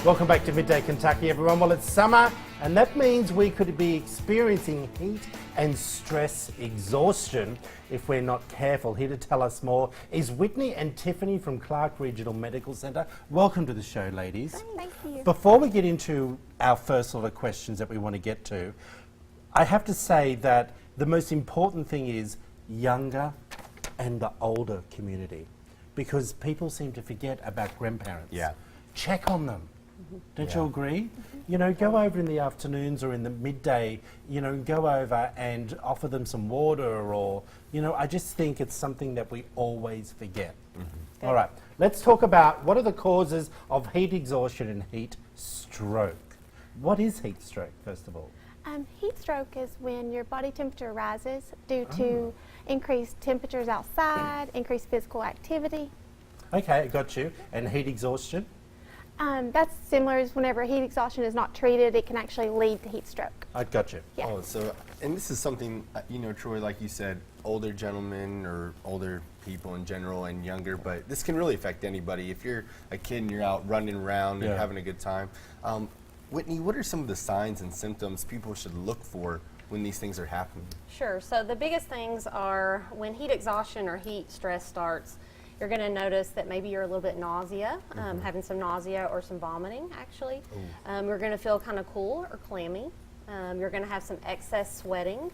Welcome back to Midday Kentucky, everyone. Well, it's summer, and that means we could be experiencing heat and stress exhaustion if we're not careful. Here to tell us more is Whitney and Tiffany from Clark Regional Medical Centre. Welcome to the show, ladies. Thank you. Before we get into our first lot of questions that we want to get to, I have to say that the most important thing is younger and the older community, because people seem to forget about grandparents. Yeah. Check on them. Don't you Yeah. agree? You know, go over in the afternoons or in the midday, you know, go over and offer them some water or, you know, I just think it's something that we always forget. All right, let's talk about what are the causes of heat exhaustion and heat stroke. What is heat stroke, first of all? Heat stroke is when your body temperature rises due to increased temperatures outside, increased physical activity. Okay, I got you. And heat exhaustion? That's similar as whenever heat exhaustion is not treated, it can actually lead to heat stroke. I got you. Yeah. Oh, so, and this is something, you know, Troy, like you said, older gentlemen or older people in general and younger, but this can really affect anybody. If you're a kid and you're out running around and Yeah. having a good time. Whitney, what are some of the signs and symptoms people should look for when these things are happening? Sure. So the biggest things are when heat exhaustion or heat stress starts, you're going to notice that maybe you're a little bit having some nausea or some vomiting, actually. You're going to feel kind of cool or clammy. You're going to have some excess sweating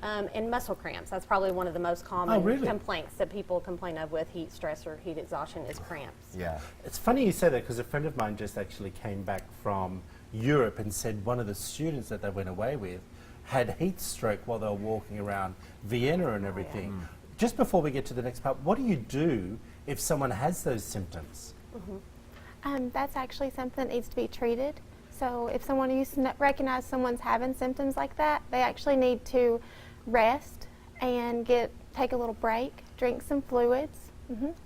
and muscle cramps. That's probably one of the most common really? complaints that people complain of with heat stress or heat exhaustion is cramps. Yeah. It's funny you say that because a friend of mine just actually came back from Europe and said one of the students that they went away with had heat stroke while they were walking around Vienna and everything. Just before we get to the next part, what do you do if someone has those symptoms? That's actually something that needs to be treated. So if someone recognize someone's having symptoms like that, they actually need to rest and take a little break, drink some fluids,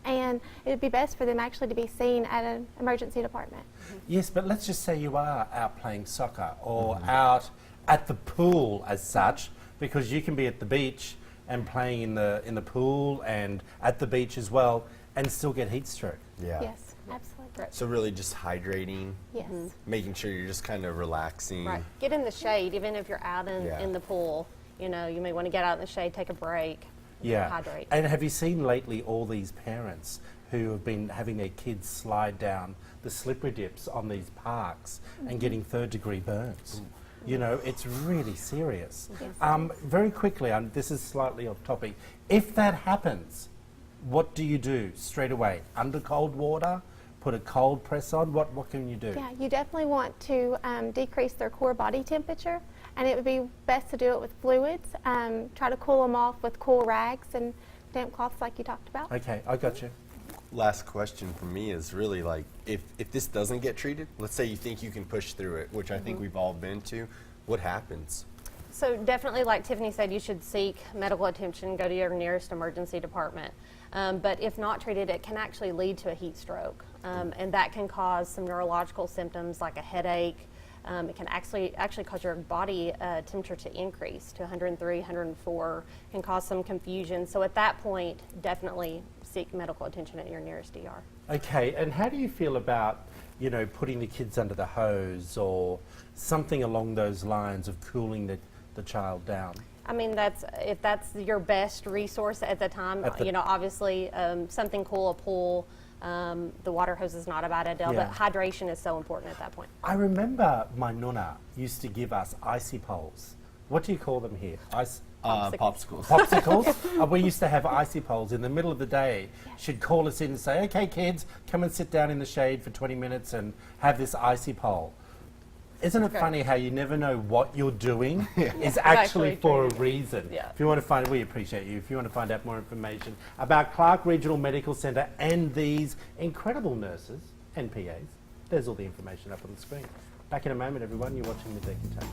and it would be best for them actually to be seen at an emergency department. Yes, but let's just say you are out playing soccer or out at the pool as such, because you can be at the beach and playing in the pool and at the beach as well and still get heat stroke. Yeah. Yes, absolutely. So really just hydrating, Yes. making sure you're just kind of relaxing. Right. Get in the shade, even if you're out in the pool. You know, you may want to get out in the shade, take a break, hydrate. And have you seen lately all these parents who have been having their kids slide down the slippery dips on these parks and getting third-degree burns? You know, it's really serious. Yes. Very quickly, this is slightly off topic. If that happens, what do you do straight away? Under cold water? Put a cold press on? What can you do? Yeah, you definitely want to decrease their core body temperature, and it would be best to do it with fluids. Try to cool them off with cool rags and damp cloths like you talked about. Okay, I got you. Last question for me is really like, if this doesn't get treated, let's say you think you can push through it, which I think we've all been to, what happens? So definitely, like Tiffany said, you should seek medical attention, go to your nearest emergency department. But if not treated, it can actually lead to a heat stroke. And that can cause some neurological symptoms like a headache. It can actually cause your body temperature to increase to 103, 104, can cause some confusion. So at that point, definitely seek medical attention at your nearest ER. Okay, and how do you feel about, you know, putting the kids under the hose or something along those lines of cooling the child down? I mean, if that's your best resource at the time, you know, obviously something cool, a pool, the water hose is not a bad idea, Yeah. but hydration is so important at that point. I remember my nonna used to give us icy poles. What do you call them here? Popsicles. Popsicles. We used to have icy poles in the middle of the day. She'd call us in and say, okay, kids, come and sit down in the shade for 20 minutes and have this icy pole. Isn't it funny how you never know what you're doing is actually for a reason? Yeah. If you want to find, we appreciate you. If you want to find out more information about Clark Regional Medical Centre and these incredible nurses and PAs, there's all the information up on the screen. Back in a moment, everyone. You're watching Midday Kentucky.